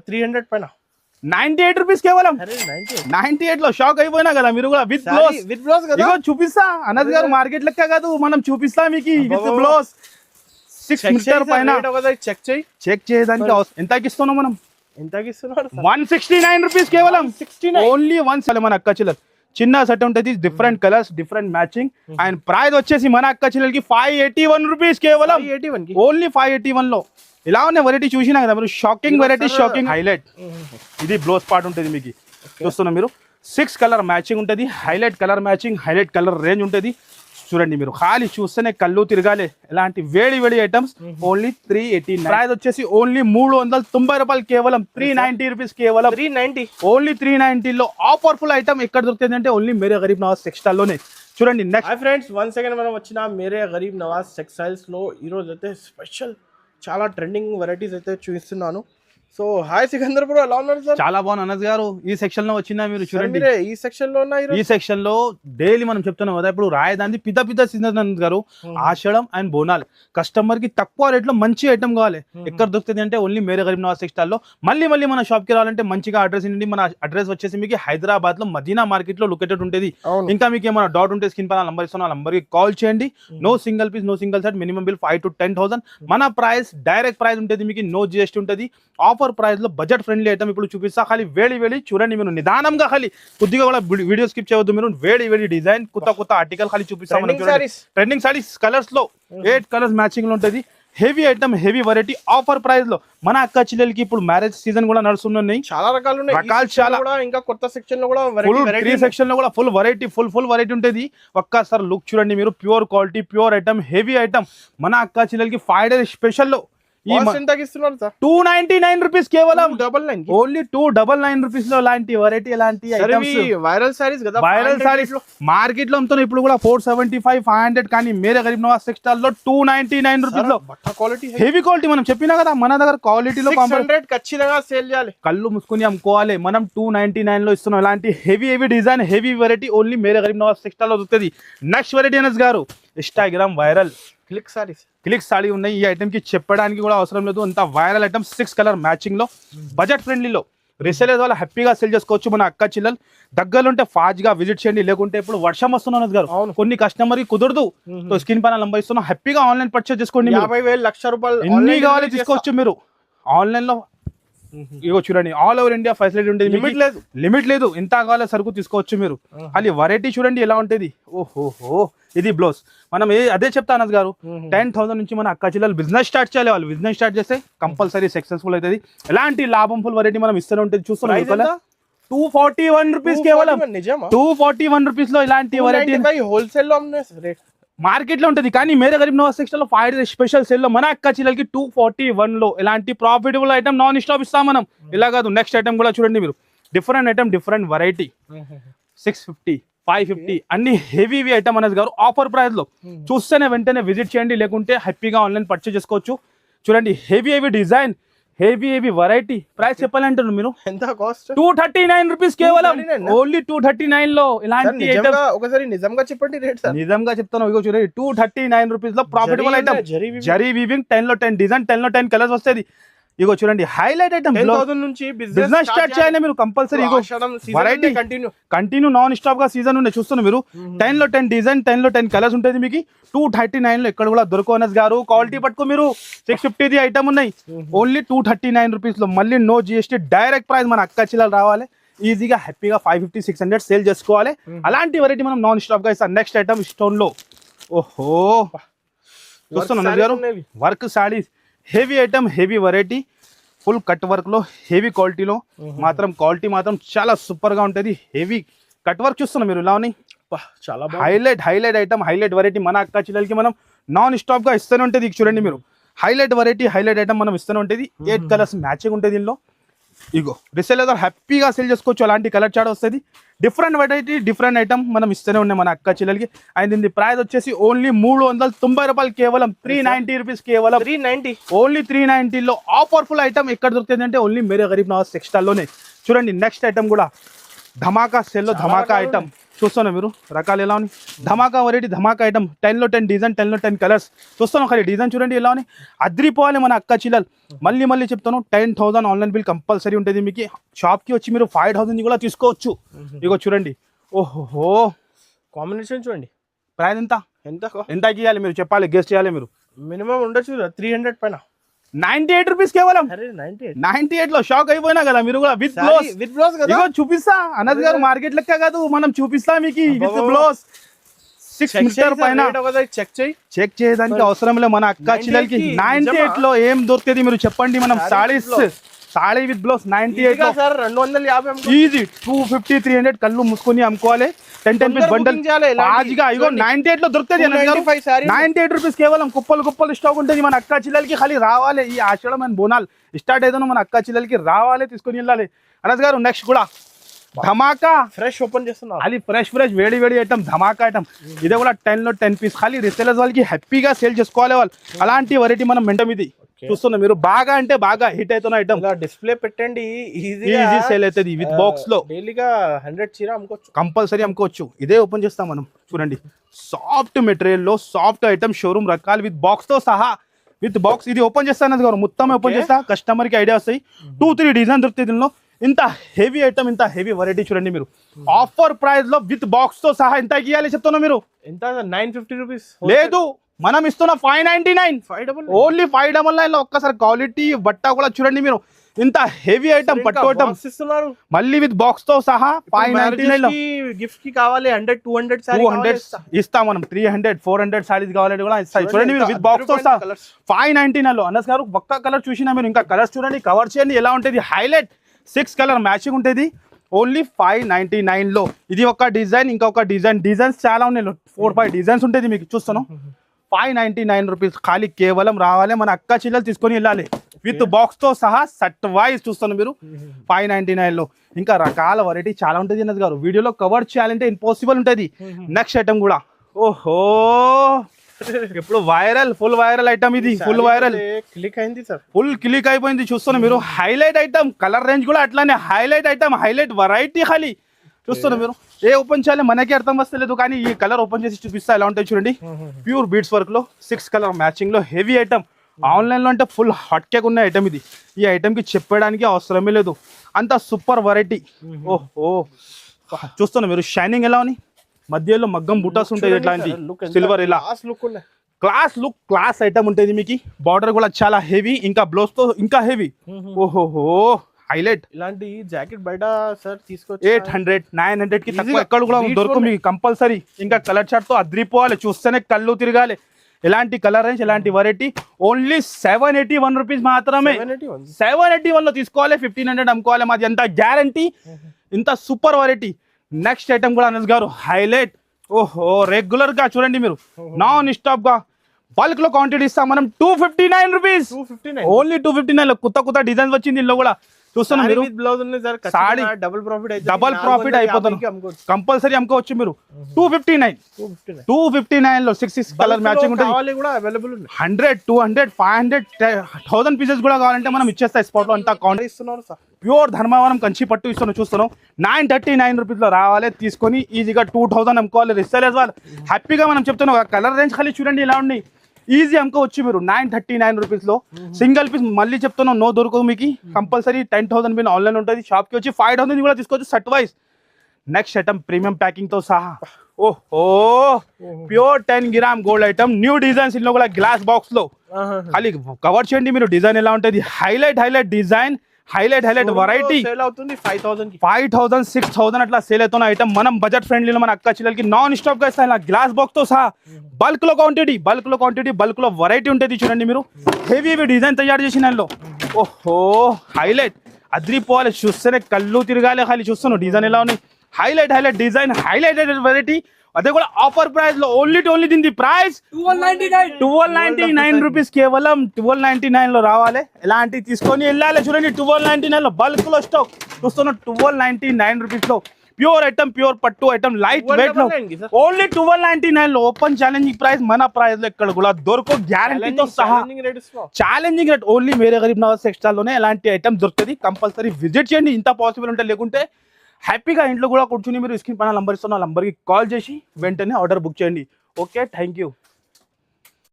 300 పైన 98 రూపీస్ కేవలం. 98 లో షాక్ అయిపోయినా కదా మీరు కూడా. విత్ బ్లౌజ్ కదా, చూపిస్తా అనద్ గారు. మార్కెట్ లెక్క కాదు, మనం చూపిస్తా మీకు విత్ బ్లౌజ్. 6 మీటర్ పైన చెక్ చేయడానికి ఎంతకి ఇస్తున్నాం మనం? ఎంతకి ఇస్తున్నారు? 169 రూపీస్ కేవలం. ఓన్లీ 1 మన అక్క చిల్లర్ చిన్న సెట్ ఉంటుంది, different colours, different matching. And price వచ్చేసి మన అక్క చిల్లర్కి 581 రూపీస్ కేవలం. ఓన్లీ 581 లో ఇలా ఉన్న వెరైటీ చూసినా కదా మీరు. Shocking variety, shocking highlight. ఇది బ్లౌజ్ పార్ట్ ఉంటుంది మీకు, చూస్తున్నా మీరు. 6 కలర్ మ్యాచింగ్ ఉంటుంది, highlight colour matching, highlight colour range ఉంటుంది. చూడండి మీరు, ఖాళీ చూస్తేనే కళ్ళు తిరగాలి. ఇలాంటి వేడి వేడి ఐటమ్స్ ఓన్లీ 389. ప్రైస్ వచ్చేసి ఓన్లీ 390 రూపాయలు కేవలం. 390 రూపీస్ కేవలం. 390 ఓన్లీ 390 లో ఆఫర్ ఫుల్ ఐటమ్ ఎక్కడ దొరుకుతుంది అంటే ఓన్లీ మేరే గరీబ్ నవాజ్ టెక్స్టైల్ లోనే. చూడండి నెక్స్ట్ ఫ్రెండ్స్, 1 సెకండ్ మనం వచ్చిన మేరే గరీబ్ నవాజ్ టెక్స్టైల్స్ లో ఈరోజు అయితే స్పెషల్ చాలా ట్రెండింగ్ వెరైటీస్ అయితే చూపిస్తున్నాను. సో హాయ్ సికందర్ బ్రో, ఎలా ఉన్నారు సార్? చాలా బాగున్నా అనస్ గారు. ఈ సెక్షన్ లో వచ్చినా మీరు చూడండి, ఈ సెక్షన్ లో ఈ సెక్షన్ లో డైలీ మనం చెప్తున్నాం కదా. ఇప్పుడు రాయదాని పిద్ద సీజన్ అనస్ గారు, ఆషాఢం అండ్ బోనాల్. కస్టమర్ కి తక్కువ రేట్ లో మంచి ఐటమ్ కావాలి. ఎక్కడ దొరుకుతుంది అంటే ఓన్లీ మేరే గరీబ్ నవాజ్ టెక్స్టైల్ లో. మళ్ళీ మన షాప్ కి రావాలంటే మంచిగా అడ్రస్ ఏంటి, మన అడ్రస్ వచ్చేసి మీకు హైదరాబాద్ లో మదీనా మార్కెట్ లో లొకేటెడ్ ఉంటుంది. ఇంకా మీకు ఏమైనా డౌట్ ఉంటే స్క్రీన్ పైన నంబర్ ఇస్తున్నా, నంబర్ కి కాల్ చేయండి. No single piece, no single set, minimum bill 5 to 10,000. మన ప్రైస్ డైరెక్ట్ ప్రైస్ ఉంటుంది మీకు, నో జిఎస్టీ ఉంటుంది. ఆఫర్ ప్రైస్ లో బడ్జెట్ ఫ్రెండ్లీ ఐటమ్ ఇప్పుడు చూపిస్తా. ఖాళీ వేడి చూడండి మీరు, నిదానంగా ఖాళీ కొద్దిగా కూడా వీడియో స్కిప్ చేయవద్దు మీరు. వేడి డిజైన్, కొత్త ఆర్టికల్ ఖాళీ చూపిస్తా. ట్రెండింగ్ సారీస్ కలర్స్ లో 8 కలర్స్ మ్యాచింగ్ లో ఉంటుంది. Heavy item, heavy variety offer price లో. మన అక్క చెల్లెలకి ఇప్పుడు మ్యారేజ్ సీజన్ కూడా నడుస్తున్నాయి. చాలా రకాలు ఉన్నాయి, చాలా. ఇంకా కొత్త సెక్షన్ లో కూడా సెక్షన్ లో కూడా ఫుల్ వెరైటీ ఉంటుంది. ఒక్కసారి లుక్ చూడండి మీరు. Pure quality, pure item, heavy item. మన అక్క చెల్లెలకి 5 days స్పెషల్ లో 299 రూపీస్ కేవలం. ఓన్లీ 299 రూపీస్ లో ఇలాంటి వెరైటీ, ఇలాంటి వైరల్ సారీస్ కదా. వైరల్ సారీస్ మార్కెట్ లో అమ్ముతున్నాయి ఇప్పుడు కూడా 475, 500. కానీ మేరే గరీబ్ నవాజ్ టెక్స్టైల్ లో 299 రూపీస్ లో హెవీ క్వాలిటీ. మనం చెప్పినా కదా మన దగ్గర క్వాలిటీలో 600 ఖచ్చితంగా సేల్ చేయాలి, కళ్ళు మూసుకుని అమ్ముకోవాలి. మనం 299 లో ఇస్తున్నాం. ఇలాంటి heavy design, heavy variety only Mere Garib Nawaz textile లో దొరుకుతుంది. నెక్స్ట్ వెరైటీ అనస్ గారు, ఇన్స్టాగ్రామ్ వైరల్ క్లిక్ సారీ ఉన్నాయి. ఈ ఐటమ్ కి చెప్పడానికి కూడా అవసరం లేదు, అంత వైరల్ ఐటమ్. 6 కలర్ మ్యాచింగ్ లో, బడ్జెట్ ఫ్రెండ్లీలో. రీసేలర్ వాళ్ళు హ్యాపీగా సెల్ చేసుకోవచ్చు. మన అక్క చిల్లలు దగ్గరలో ఉంటే ఫాస్ట్ గా విజిట్ చేయండి. లేకుంటే ఇప్పుడు వర్షం వస్తున్నాను గారు, కొన్ని కస్టమర్ కి కుదరదు. స్క్రీన్ పైన నంబర్ ఇస్తున్నాం, హ్యాపీగా ఆన్లైన్ పర్చేస్ చేసుకోండి. 50,000 లక్ష రూపాయలు ఎన్ని కావాలి తీసుకోవచ్చు మీరు ఆన్లైన్ లో. ఇగో చూడండి, ఆల్ ఓవర్ ఇండియా ఫెసిలిటీ ఉంటుంది, లిమిట్ లేదు. ఎంత కావాలో సరుకు తీసుకోవచ్చు మీరు. అది వెరైటీ చూడండి ఎలా ఉంటుంది. ఓహోహో, ఇది బ్లౌజ్. మనం అదే చెప్తా అనస్ గారు, 10,000 నుంచి మన అక్క చెల్లెలు బిజినెస్ స్టార్ట్ చేయాలి. వాళ్ళు బిజినెస్ స్టార్ట్ చేస్తే కంపల్సరీ సక్సెస్ఫుల్ అవుతుంది. ఎలాంటి లాభంఫుల్ వెరైటీ మనం ఇస్తూనే ఉంటుంది. చూస్తున్నాం 241 రూపీస్ కేవలం. 241 రూపీస్ లో ఇలాంటి వెరైటీ హోల్సేల్ లో మార్కెట్ లో ఉంటుంది. కానీ మేరే గరీబ్ నవాజ్ టెక్స్టైల్ లో 5 days స్పెషల్ సేల్ లో మన అక్క చెల్లెలకి 241 లో ఇలాంటి ప్రాఫిటబుల్ ఐటమ్ నాన్ స్టాప్ ఇస్తాం మనం. ఇలా కాదు, నెక్స్ట్ ఐటమ్ కూడా చూడండి మీరు. Different item, different variety. 650, 550 అన్ని హెవీ ఐటమ్ అనేది గారు ఆఫర్ ప్రైస్ లో. చూస్తేనే వెంటనే విజిట్ చేయండి, లేకుంటే హ్యాపీగా ఆన్లైన్ పర్చేస్ చేసుకోవచ్చు. చూడండి heavy design, heavy variety. Price చెప్పాలంటారు మీరు, ఎంత కాస్ట్? 239 రూపీస్ కేవలం. ఓన్లీ 239 లో ఇలాంటి ఒకసారి నిజంగా చెప్పండి రేట్. నిజంగా చెప్తాను. ఇగో చూడండి 239 రూపీస్ లో ప్రాఫిటబుల్ ఐటమ్. జరీ వీవింగ్, 10 లో 10 డిజైన్, 10 లో 10 కలర్స్ వస్తుంది. ఇగో చూడండి హైలైట్ ఐటమ్. 10,000 నుంచి బిజినెస్ స్టార్ట్ చేయాలి మీరు compulsory. Variety continue non stop గా సీజన్ ఉన్నాయి. చూస్తున్నారు మీరు, 10 లో 10 డిజైన్, 10 లో 10 కలర్స్ ఉంటుంది మీకు. 239 లో ఎక్కడ కూడా దొరకనస్ గారు. క్వాలిటీ పట్టుకో మీరు. 650 ఐటమ్ ఉన్నాయి, ఓన్లీ 239 రూపీస్ లో. మళ్ళీ నో జిఎస్టీ, డైరెక్ట్ ప్రైస్. మన అక్క చిల్లలు రావాలి, ఈజీగా హ్యాపీగా 550, 600 సేల్ చేసుకోవాలి. అలాంటి వెరైటీ మనం నాన్ స్టాప్ గా ఇస్తాం. నెక్స్ట్ ఐటమ్ స్టోన్ లో. ఓహో, చూస్తున్నాను గారు, work saris, heavy item, heavy variety. Full cut work లో, హెవీ క్వాలిటీలో. క్వాలిటీ మాత్రం చాలా సూపర్ గా ఉంటుంది. హెవీ కట్ వర్క్ చూస్తున్నాం మీరు, ఇలా ఉన్నాయి. చాలా హైలైట్ ఐటమ్, హైలైట్ వెరైటీ. మన అక్క చెల్లెలకి మనం నాన్ స్టాప్ గా ఇస్తూనే ఉంటుంది. చూడండి మీరు, హైలైట్ వెరైటీ, హైలైట్ ఐటమ్ మనం ఇస్తూనే ఉంటుంది. 8 కలర్స్ మ్యాచింగ్ ఉంటుంది దీనిలో. ఇగో రీసేలర్ హ్యాపీగా సేల్ చేసుకోవచ్చు. అలాంటి కలర్ చార్ట్ వస్తుంది. డిఫరెంట్ వెరైటీ, డిఫరెంట్ ఐటమ్ మనం ఇస్తూనే ఉన్నాయి మన అక్క చెల్లెలకి. అండ్ దీని ప్రైస్ వచ్చేసి ఓన్లీ 390 రూపాయలు కేవలం. 390 రూపీస్ కేవలం. 390 ఓన్లీ 390 లో ఆఫర్ ఫుల్ ఐటమ్ ఎక్కడ దొరుకుతుంది అంటే ఓన్లీ మేరే గరీబ్ నవాజ్ టెక్స్టైల్ లోనే. చూడండి నెక్స్ట్ ఐటమ్ కూడా ధమాకా సేల్ లో, ధమాకా ఐటమ్. చూస్తున్నా మీరు రకాలు ఎలా ఉన్నాయి, ధమాకా వెరైటీ, ధమాకా ఐటమ్, 10లో 10 డిజైన్, 10లో 10 కలర్స్. చూస్తున్నాం ఖాళీ డిజైన్ చూడండి ఎలా ఉన్నాయి, అద్రిపోవాలి మన అక్క చిల్లలు. మళ్ళీ చెప్తాను, 10,000 ఆన్లైన్ బిల్ కంపల్సరీ ఉంటుంది మీకు. షాప్కి వచ్చి మీరు 5,000 కూడా తీసుకోవచ్చు. ఇగో చూడండి, ఓహో కాంబినేషన్ చూడండి. ప్రైస్ ఎంత ఎంత ఇవ్వాలి మీరు చెప్పాలి, గెస్ట్ చేయాలి మీరు. మినిమం ఉండొచ్చు 300 పైన. 98 రూపీస్ కేవలం. 98 లో షాక్ అయిపోయినా కదా మీరు కూడా. విత్ బ్లౌజ్ కదా చూపిస్తా అన్నది గారు, మార్కెట్ లెక్క కాదు, మనం చూపిస్తా మీకు విత్ బ్లౌజ్. 6 మీటర్ పైన చెక్ చేయడానికి అవసరం లేదు మన అక్క చిల్లలకి. 98 లో ఏం దొరుకుతుంది మీరు చెప్పండి. మనం సాడీ విత్ బ్లౌజ్ 98 లో 250 ఈజీ. 250 300 కళ్ళు మూసుకొని అమ్ముకోవాలి. 10 పీస్ బండల్ ఆజిగా. ఇగో 98 లో దొరుకుతుంది. 98 రూపీస్ కేవలం. కుప్పలు స్టాక్ ఉంటుంది మన అక్క చిల్లలకి. ఖాళీ రావాలి. ఈ ఆషాఢం అండ్ బోనాల్ స్టార్ట్ అయితే మన అక్క చిల్లలకి రావాలి, తీసుకొని వెళ్ళాలి. అనస్ గారు నెక్స్ట్ కూడా ధమాకా ఫ్రెష్ ఓపెన్ చేస్తున్నా. అది ఫ్రెష్ వేడి ఐటమ్, ధమాకా ఐటమ్. ఇదే కూడా 10లో 10 పీస్. ఖాళీ రిసేలర్స్ వాళ్ళకి హ్యాపీగా సేల్ చేసుకోవాలి వాళ్ళు. అలాంటి వెరైటీ మనం మెంటం ఇది చూస్తున్నా మీరు. బాగా అంటే బాగా హిట్ అవుతున్న ఐటమ్. డిస్ప్లే పెట్టండి, ఈజీ సేల్ అవుతుంది. విత్ బాక్స్ లో డైలీగా 100 చీర అమ్ముకోవచ్చు, కంపల్సరీ అమ్ముకోవచ్చు. ఇదే ఓపెన్ చేస్తాం మనం చూడండి. సాఫ్ట్ మెటీరియల్ లో సాఫ్ట్ ఐటమ్, షోరూమ్ రకాలు విత్ బాక్స్ తో సహా. విత్ బాక్స్ ఇది ఓపెన్ చేస్తాను గారు, మొత్తం ఓపెన్ చేస్తా. కస్టమర్ కి ఐడియా వస్తాయి. 2-3 డిజైన్ దొరుకుతాయి దీనిలో. ఇంత హెవీ ఐటమ్, ఇంత హెవీ వెరైటీ చూడండి మీరు. ఆఫర్ ప్రైస్ లో విత్ బాక్స్ తో సహా ఎంత ఇవ్వాలి చెప్తున్నా మీరు. ఎంత 950 రూపీస్ లేదు, మనం ఇస్తున్న 599. ఓన్లీ 599 లో. ఒక్కసారి క్వాలిటీ బట్ట కూడా చూడండి మీరు. ఇంత హెవీ ఐటమ్, పట్టు ఐటమ్ ఇస్తున్నారు మళ్ళీ విత్ బాక్స్ తో సహా. 599 లో గిఫ్ట్ కి కావాలి 100-200 ఇస్తాం మనం. 300-400 సారీస్ కావాలంటే కూడా ఇస్తాయి. చూడండి మీరు విత్ బాక్స్ తో సహా 599 లో. అనస్ గారు ఒక్క కలర్ చూసినా మీరు, ఇంకా కలర్స్ చూడండి, కవర్ చేయండి ఎలా ఉంటుంది. హైలైట్ 6 కలర్ మ్యాచింగ్ ఉంటుంది. ఓన్లీ 599 లో. ఇది ఒక డిజైన్, ఇంకొక డిజైన్స్ చాలా ఉన్నాయి. 4-5 డిజైన్స్ ఉంటుంది మీకు. చూస్తాను 599 రూపీస్. ఖాళీ కేవలం రావాలి మన అక్క చిల్లలు తీసుకొని వెళ్ళాలి విత్ బాక్స్ తో సహా. సెట్ వైజ్ చూస్తాను మీరు 599 లో. ఇంకా రకాల వెరైటీ చాలా ఉంటుంది అన్నది గారు. వీడియోలో కవర్ చేయాలంటే ఇంపాసిబుల్ ఉంటుంది. నెక్స్ట్ ఐటమ్ కూడా ఓహో ఇప్పుడు ఫుల్ వైరల్ ఐటమ్ ఇది. ఫుల్ వైరల్ క్లిక్ అయింది సార్, ఫుల్ క్లిక్ అయిపోయింది. చూస్తున్నా మీరు. హైలైట్ ఐటమ్, కలర్ రేంజ్ కూడా అట్లానే హైలైట్ ఐటమ్, హైలైట్ వెరైటీ. ఖాళీ చూస్తున్నా మీరు. ఏ ఓపెన్ చేయాలి మనకి అర్థం వస్తలేదు, కానీ ఈ కలర్ ఓపెన్ చేసి చూపిస్తా ఎలా ఉంటాయి చూడండి. ప్యూర్ బీడ్స్ వర్క్ లో 6 కలర్ మ్యాచింగ్ లో హెవీ ఐటమ్. ఆన్లైన్ లో అంటే ఫుల్ హాట్ కేక్ ఉన్న ఐటమ్ ఇది. ఈ ఐటమ్ కి చెప్పడానికి అవసరమే లేదు, అంత సూపర్ వెరైటీ. ఓహో చూస్తున్నా మీరు. షైనింగ్ ఎలా ఉంది, మధ్యలో మగ్గం బుటాస్ ఉంటాయి ఇట్లాంటి సిల్వర్. ఇలా క్లాస్ ఐటమ్ ఉంటుంది మీకు. బార్డర్ కూడా చాలా హెవీ, ఇంకా బ్లౌజ్ తో ఇంకా హెవీ. ఓహోహో హైలైట్. ఇలాంటి జాకెట్ బయట సార్ తీసుకోవచ్చు 800-900 కి తక్కువ ఎక్కడ కూడా దొరకదు మీకు కంపల్సరీ. ఇంకా కలర్ చార్ట్ తో అద్రిపోవాలి, చూస్తేనే కళ్ళు తిరగాలి. ఎలాంటి కలర్ రేంజ్, ఎలాంటి వెరైటీ. ఓన్లీ 781 రూపీస్ మాత్రమే. 781 లో తీసుకోవాలి, 1500 అమ్ముకోవాలి. మాది ఎంత గ్యారంటీ, ఇంత సూపర్ వెరైటీ. నెక్స్ట్ ఐటమ్ కూడా అనస్ గారు హైలైట్. ఓహో రెగ్యులర్ గా చూడండి మీరు, నాన్ స్టాప్ గా బల్క్ లో క్వాంటిటీ ఇస్తాం మనం. 259 రూపీస్. ఓన్లీ 259 లో కొత్త డిజైన్స్ వచ్చింది ఇందులో కూడా. చూస్తున్నా మీరు. డబుల్ ప్రాఫిట్ అయిపోతుంది, కంపల్సరీ అమ్ముకోవచ్చు మీరు. 259 లో 6 కలర్ మ్యాచింగ్ ఉంటుంది. 100, 200, 500, 1000 పీసెస్ కూడా కావాలంటే మనం ఇచ్చేస్తాయి స్పాట్ లో. అంతా కౌంటర్ ఇస్తున్నారు సార్. ప్యూర్ ధర్మవరం కంచి పట్టు ఇస్తున్నాం. చూస్తున్నాం 939 రూపీస్ లో రావాలి, తీసుకొని ఈజీగా 2000 అమ్ముకోవాలి. రిసేలర్స్ వాళ్ళు హ్యాపీగా మనం చెప్తున్నాం. కలర్ రేంజ్ ఖాళీ చూడండి ఇలా ఉన్నాయి. ఈజీ అమ్ముకోవచ్చు మీరు 939 రూపీస్ లో. సింగిల్ పీస్ మళ్ళీ చెప్తున్నాం నో దొరకదు మీకు. కంపల్సరీ 10,000 బిల్ ఆన్లైన్ ఉంటుంది. షాప్ కి వచ్చి 5,000 కూడా తీసుకోవచ్చు set wise. Next item premium packing తో సహా. ఓహో pure 10 gram gold item, new designs ఇందులో కూడా గ్లాస్ బాక్స్ లో. ఖాళీ కవర్ చేయండి మీరు. డిజైన్ ఎలా ఉంటుంది, హైలైట్ డిజైన్, హైలైట్ వెరైటీ. 5,000 6,000 అట్లా సేల్ అవుతున్న ఐటమ్. మనం బడ్జెట్ ఫ్రెండ్లీలో మన అక్క చిల్లలకి నాన్ స్టాప్ గా ఇస్తాం. గ్లాస్ బాక్స్ తో సహా. బల్క్ లో క్వాంటిటీ, బల్క్ లో వెరైటీ ఉంటుంది. చూడండి మీరు. హెవీ డిజైన్ తయారు చేసిన దానిలో. ఓహో హైలైట్ అద్రిపోవాలి, చూస్తేనే కళ్ళు తిరగాలి. ఖాళీ చూస్తున్నాను డిజైన్ ఎలా ఉన్నాయి. Highlight design, highlight variety. అదే కూడా ఆఫర్ ప్రైస్ లో. ఓన్లీ దీని ప్రైస్ 1299 రూపీస్ కేవలం. 1299 లో రావాలి, ఎలాంటి తీసుకొని వెళ్ళాలి. చూడండి 1299 లో బల్క్ లో స్టాక్ చూస్తున్నా. 1299 రూపీస్ లో ప్యూర్ ఐటమ్, ప్యూర్ పట్టు ఐటమ్, లైట్ వెయిట్ లో. ఓన్లీ 1299 లో. ఓపెన్ ఛాలెంజింగ్ ప్రైస్, మన ప్రైస్ లో ఎక్కడ కూడా దొరకదు గ్యారంటీతో సహా. Challenging rate only Mere Garib Nawaz textile లోనే ఎలాంటి ఐటమ్ దొరుకుతుంది. కంపల్సరీ విజిట్ చేయండి ఇంత పాసిబుల్ ఉంటే. లేకుంటే హ్యాపీగా ఇంట్లో కూడా కూర్చుని మీరు స్క్రీన్ పైన నంబర్ ఇస్తున్న నంబర్కి కాల్ చేసి వెంటనే ఆర్డర్ బుక్ చేయండి. Okay, thank you.